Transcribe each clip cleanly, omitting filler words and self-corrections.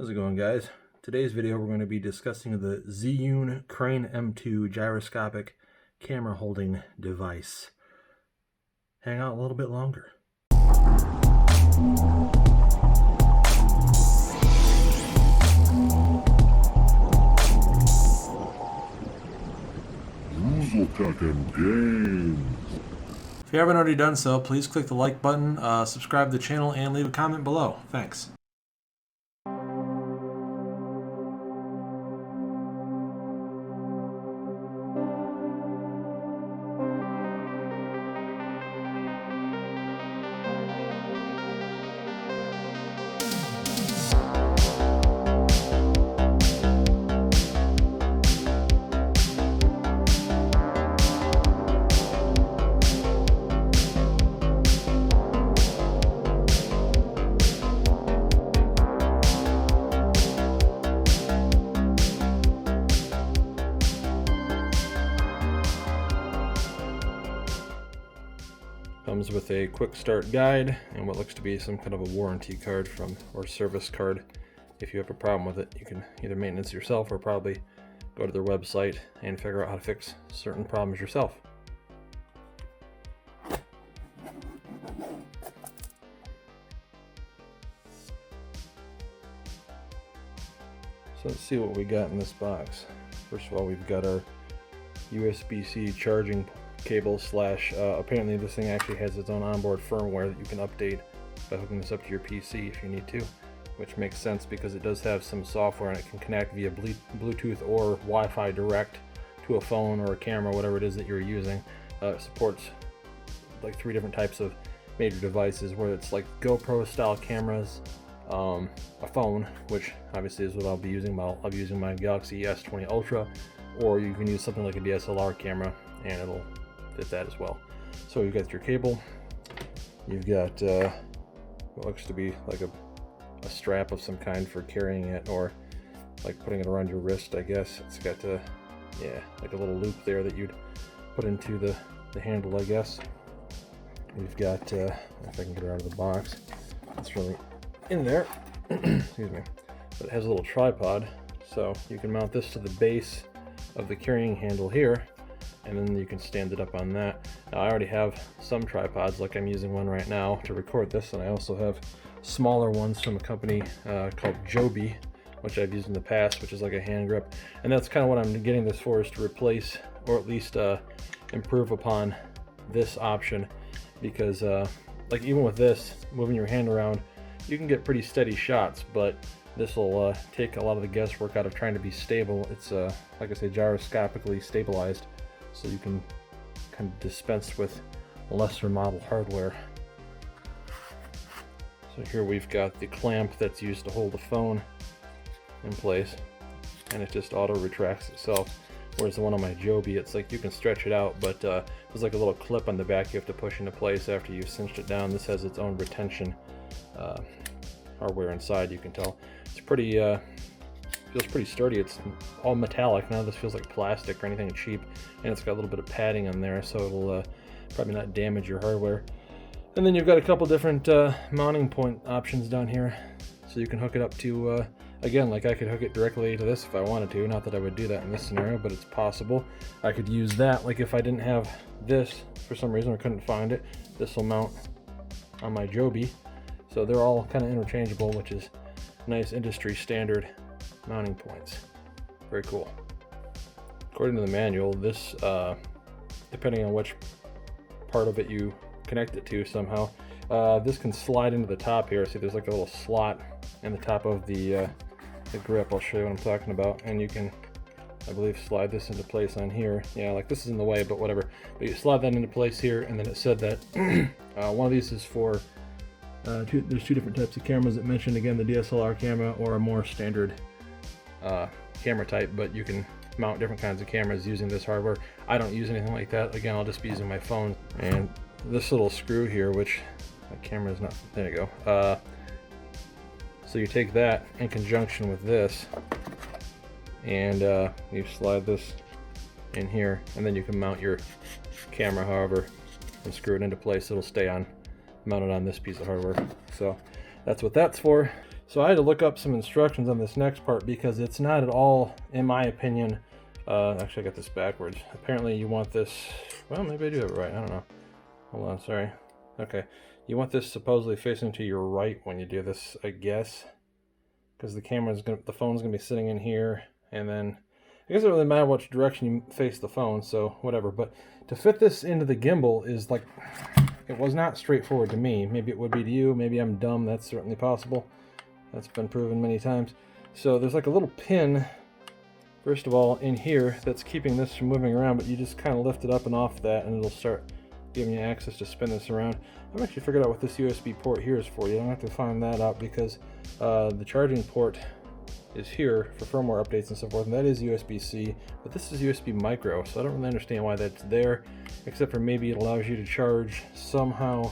How's it going, guys? Today's video we're going to be discussing the Zhiyun Crane M2 gyroscopic camera holding device. Hang out a little bit longer. If you haven't already done so, please click the like button, subscribe to the channel, and leave a comment below. Thanks. Comes with a quick start guide and what looks to be some kind of a warranty card or service card. If you have a problem with it, you can either maintenance yourself or probably go to their website and figure out how to fix certain problems yourself. So let's see what we got in this box. First of all, we've got our USB-C charging cable slash apparently this thing actually has its own onboard firmware that you can update by hooking this up to your PC if you need to, which makes sense because it does have some software and it can connect via Bluetooth or Wi-Fi direct to a phone or a camera, whatever it is that you're using. It supports like 3 different types of major devices, where it's like GoPro style cameras, a phone, which obviously is what I'll be using. I'll be using my Galaxy S20 Ultra, or you can use something like a DSLR camera and it'll fit that as well. So you've got your cable, you've got what looks to be like a strap of some kind for carrying it, or like putting it around your wrist, I guess. It's got like a little loop there that you'd put into the handle, I guess. We've got if I can get it out of the box, it's really in there. Excuse me. But it has a little tripod, so you can mount this to the base of the carrying handle here, and then you can stand it up on that. Now, I already have some tripods, like I'm using one right now to record this, and I also have smaller ones from a company called Joby, which I've used in the past, which is like a hand grip. And that's kind of what I'm getting this for, is to replace or at least improve upon this option, because like even with this, moving your hand around, you can get pretty steady shots, but this will take a lot of the guesswork out of trying to be stable. It's like I say, gyroscopically stabilized, so you can kind of dispense with lesser model hardware. So here we've got the clamp that's used to hold the phone in place, and it just auto retracts itself. Whereas the one on my Joby, it's like you can stretch it out, but there's like a little clip on the back you have to push into place after you've cinched it down. This has its own retention hardware inside. You can tell it's pretty feels pretty sturdy. It's all metallic. None of this feels like plastic or anything cheap, and it's got a little bit of padding on there, so it'll probably not damage your hardware. And then you've got a couple different mounting point options down here, so you can hook it up to again, like I could hook it directly to this if I wanted to. Not that I would do that in this scenario, but it's possible. I could use that, like if I didn't have this for some reason or couldn't find it, this will mount on my Joby. So they're all kind of interchangeable, which is nice industry standard mounting points. Very cool. According to the manual, this depending on which part of it you connect it to somehow, this can slide into the top here. See, there's like a little slot in the top of the grip. I'll show you what I'm talking about, and you can, I believe, slide this into place on here. Yeah, like this is in the way, but whatever. But you slide that into place here, and then it said that one of these is for there's 2 different types of cameras it mentioned. Again, the DSLR camera or a more standard camera type, but you can mount different kinds of cameras using this hardware. I don't use anything like that. Again, I'll just be using my phone. And this little screw here, which my camera is not, there you go. So you take that in conjunction with this, and you slide this in here, and then you can mount your camera however and screw it into place. It'll stay on mounted on this piece of hardware. So that's what that's for. So I had to look up some instructions on this next part because it's not at all, in my opinion, actually I got this backwards. Apparently you want this, well, maybe I do have it right, I don't know. Hold on, sorry. Okay, you want this supposedly facing to your right when you do this, I guess. Because the phone's gonna be sitting in here, and then, I guess it doesn't really matter which direction you face the phone, so whatever. But to fit this into the gimbal is like, it was not straightforward to me. Maybe it would be to you, maybe I'm dumb, that's certainly possible. That's been proven many times. So there's like a little pin, first of all, in here that's keeping this from moving around, but you just kind of lift it up and off that and it'll start giving you access to spin this around. I've actually figured out what this USB port here is for. You don't have to find that out because the charging port is here for firmware updates and so forth, and that is USB-C, but this is USB micro, so I don't really understand why that's there, except for maybe it allows you to charge somehow,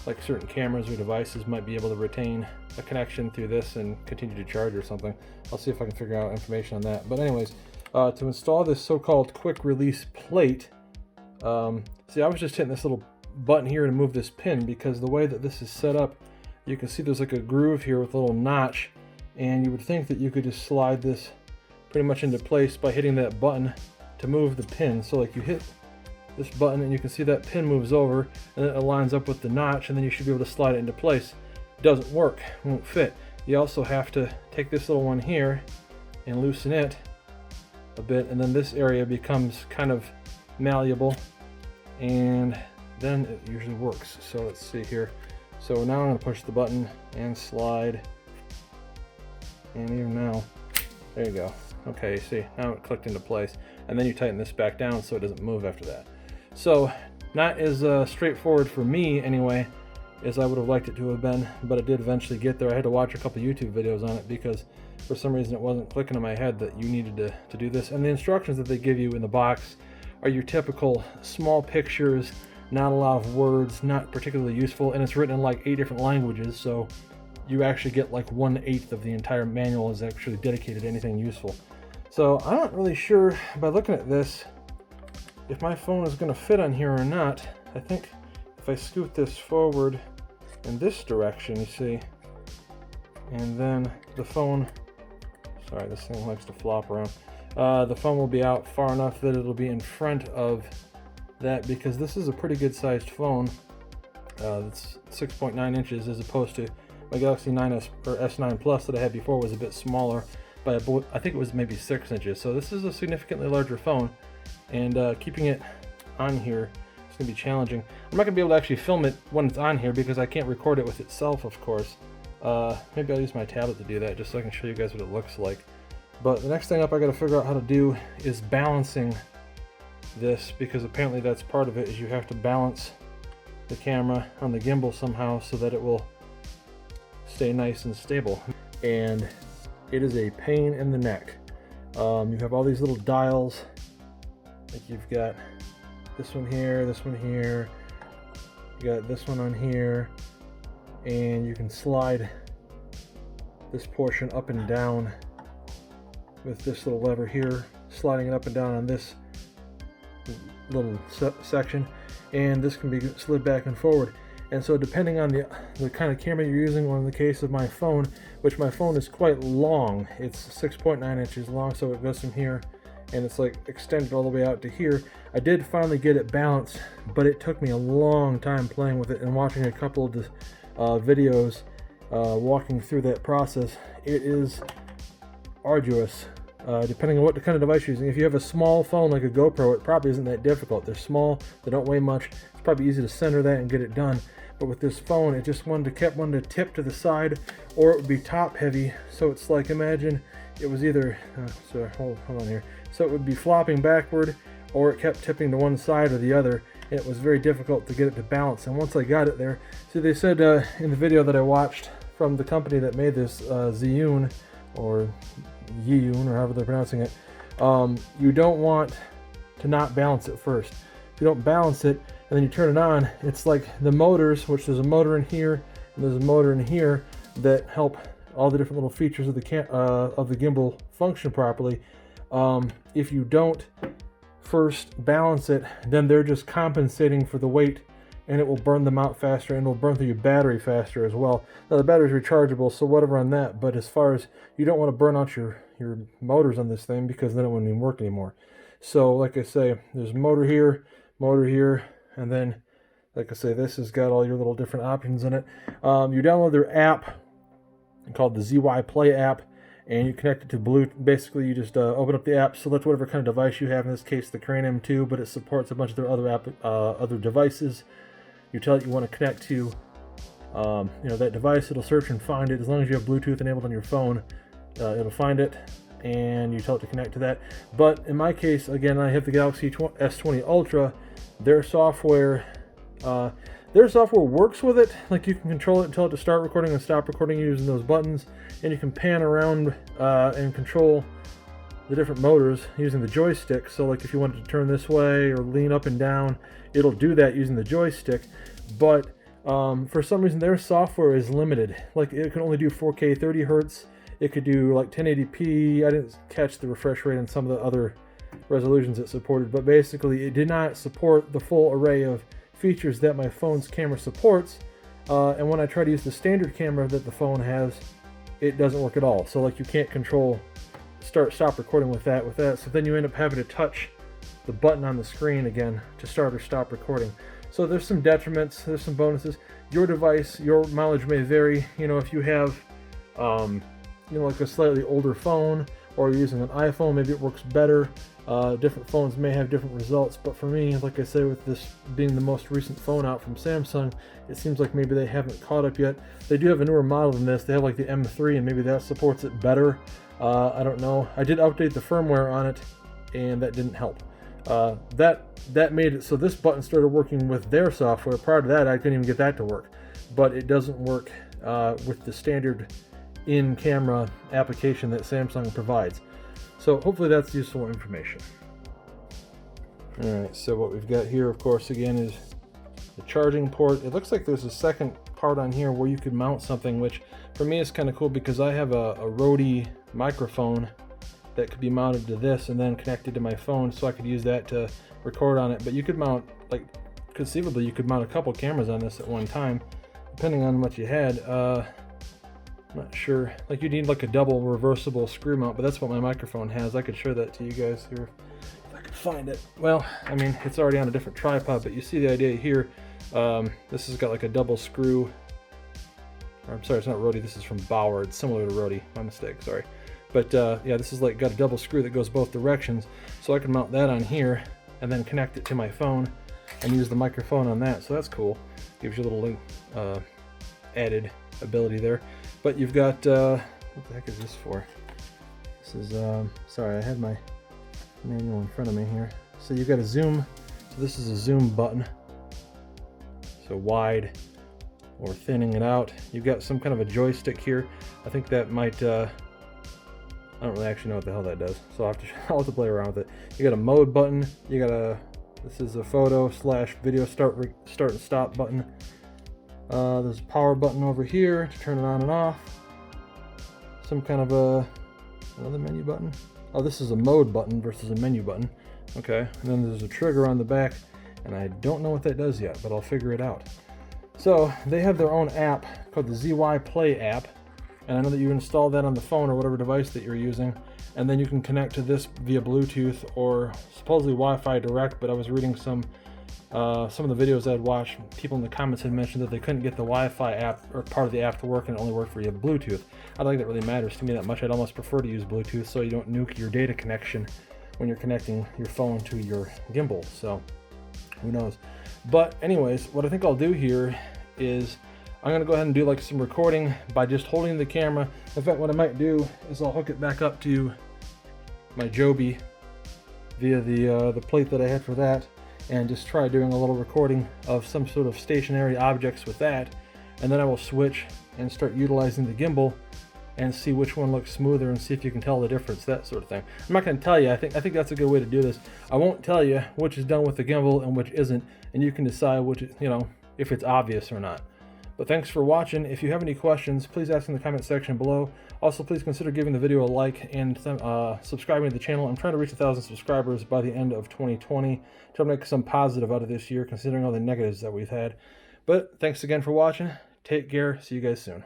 like certain cameras or devices might be able to retain a connection through this and continue to charge or something. I'll see if I can figure out information on that. But anyways, to install this so-called quick release plate, see, I was just hitting this little button here to move this pin because the way that this is set up, you can see there's like a groove here with a little notch, and you would think that you could just slide this pretty much into place by hitting that button to move the pin. So like you hit this button and you can see that pin moves over and then it lines up with the notch, and then you should be able to slide it into place. It doesn't work, won't fit. You also have to take this little one here and loosen it a bit, and then this area becomes kind of malleable, and then it usually works. So let's see here. So now I'm going to push the button and slide, and even now, there you go. Okay, see, now it clicked into place, and then you tighten this back down so it doesn't move after that. So not as straightforward for me anyway as I would have liked it to have been, but it did eventually get there. I had to watch a couple YouTube videos on it because for some reason it wasn't clicking in my head that you needed to do this. And the instructions that they give you in the box are your typical small pictures, not a lot of words, not particularly useful, and it's written in like 8 different languages, so you actually get like 1/8 of the entire manual is actually dedicated to anything useful. So I'm not really sure by looking at this if my phone is going to fit on here or not. I think if I scoot this forward in this direction, you see, and then the phone, sorry, this thing likes to flop around, the phone will be out far enough that it'll be in front of that, because this is a pretty good sized phone. It's 6.9 inches as opposed to my Galaxy 9S or S9 Plus that I had before was a bit smaller by I think it was maybe 6 inches. So this is a significantly larger phone, and keeping it on here is going to be challenging. I'm not going to be able to actually film it when it's on here because I can't record it with itself, of course. Maybe I'll use my tablet to do that just so I can show you guys what it looks like. But the next thing up I got to figure out how to do is balancing this, because apparently that's part of it, is you have to balance the camera on the gimbal somehow so that it will stay nice and stable. And it is a pain in the neck. You have all these little dials, like you've got this one here, you got this one on here, and you can slide this portion up and down with this little lever here, sliding it up and down on this little section, and this can be slid back and forward. And so depending on the kind of camera you're using, or in the case of my phone, which my phone is quite long, it's 6.9 inches long, so it goes from here and it's like extended all the way out to here. I did finally get it balanced, but it took me a long time playing with it and watching a couple of the videos walking through that process. It is arduous, depending on what kind of device you're using. If you have a small phone like a GoPro, it probably isn't that difficult. They're small, they don't weigh much, it's probably easy to center that and get it done. But with this phone, it just kept wanting to tip to the side, or it would be top heavy. So it's like, imagine it was either, so hold on here. So it would be flopping backward, or it kept tipping to one side or the other. And it was very difficult to get it to balance. And once I got it there, so they said in the video that I watched from the company that made this, Zhiyun, or Zhiyun, or however they're pronouncing it, you don't want to not balance it first. If you don't balance it and then you turn it on, it's like the motors, which there's a motor in here and there's a motor in here that help all the different little features of the gimbal function properly. If you don't first balance it, then they're just compensating for the weight and it will burn them out faster, and it will burn through your battery faster as well. Now the battery is rechargeable, so whatever on that, but as far as, you don't want to burn out your motors on this thing, because then it wouldn't even work anymore. So like I say, there's motor here, and then like I say, this has got all your little different options in it. You download their app called the ZY Play app, and you connect it to Bluetooth. Basically, you just open up the app, select whatever kind of device you have. In this case, the Crane M2, but it supports a bunch of their other devices. You tell it you want to connect to that device. It'll search and find it. As long as you have Bluetooth enabled on your phone, it'll find it, and you tell it to connect to that. But in my case, again, I have the Galaxy S20 Ultra. Their software works with it. Like, you can control it and tell it to start recording and stop recording using those buttons, and you can pan around and control the different motors using the joystick. So like if you wanted to turn this way or lean up and down, it'll do that using the joystick. But for some reason their software is limited. Like, it can only do 4K 30 Hertz. It could do like 1080p. I didn't catch the refresh rate on some of the other resolutions it supported, but basically it did not support the full array of features that my phone's camera supports. And when I try to use the standard camera that the phone has, it doesn't work at all. So like, you can't control stop recording with that. So then you end up having to touch the button on the screen again to start or stop recording. So there's some detriments, there's some bonuses. Your device, your mileage may vary. If you have like a slightly older phone, or you're using an iPhone, maybe it works better. Different phones may have different results, but for me, like I say, with this being the most recent phone out from Samsung, it seems like maybe they haven't caught up yet. They do have a newer model than this. They have like the M3, and maybe that supports it better. I don't know. I did update the firmware on it, and that didn't help. That made it so this button started working with their software. Prior to that, I couldn't even get that to work. But it doesn't work with the standard in-camera application that Samsung provides. So hopefully that's useful information. Alright, so what we've got here, of course, again, is the charging port. It looks like there's a second part on here where you could mount something, which for me is kind of cool because I have a Rode microphone that could be mounted to this and then connected to my phone, so I could use that to record on it. But you could mount, like, conceivably you could mount a couple cameras on this at one time, depending on what you had. I'm not sure. Like, you need like a double reversible screw mount, but that's what my microphone has. I could show that to you guys here if I could find it. Well, I mean, it's already on a different tripod, but you see the idea here. This has got like a double screw. Or, I'm sorry, it's not Rode. This is from Bauer. It's similar to Rode. My mistake. Sorry. But yeah, this is like got a double screw that goes both directions, so I can mount that on here and then connect it to my phone and use the microphone on that. So that's cool. Gives you a little added ability there. But you've got, what the heck is this for? This is, sorry, I had my manual in front of me here. So you've got a zoom. So this is a zoom button. So wide or thinning it out. You've got some kind of a joystick here. I think that might, I don't really actually know what the hell that does. So I'll have to play around with it. You got a mode button. You got this is a photo/video start and stop button. There's a power button over here to turn it on and off. Some kind of another menu button. Oh, this is a mode button versus a menu button. Okay, and then there's a trigger on the back, and I don't know what that does yet, but I'll figure it out. So they have their own app called the ZY Play app, and I know that you install that on the phone or whatever device that you're using, and then you can connect to this via Bluetooth or supposedly Wi-Fi direct. But I was reading some of the videos I'd watched, people in the comments had mentioned that they couldn't get the Wi-Fi app or part of the app to work, and it only worked for you Bluetooth. I don't think that really matters to me that much. I'd almost prefer to use Bluetooth so you don't nuke your data connection when you're connecting your phone to your gimbal. So who knows? But anyways, what I think I'll do here is I'm going to go ahead and do like some recording by just holding the camera. In fact, what I might do is I'll hook it back up to my Joby via the plate that I had for that, and just try doing a little recording of some sort of stationary objects with that, and then I will switch and start utilizing the gimbal and see which one looks smoother and see if you can tell the difference, that sort of thing. I'm not going to tell you. I think that's a good way to do this. I won't tell you which is done with the gimbal and which isn't, and you can decide which, if it's obvious or not. But thanks for watching. If you have any questions, please ask in the comment section below. Also, please consider giving the video a like and subscribing to the channel. I'm trying to reach 1,000 subscribers by the end of 2020. Try to make some positive out of this year, considering all the negatives that we've had. But thanks again for watching. Take care. See you guys soon.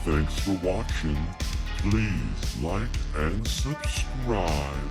Thanks for watching. Please like and subscribe.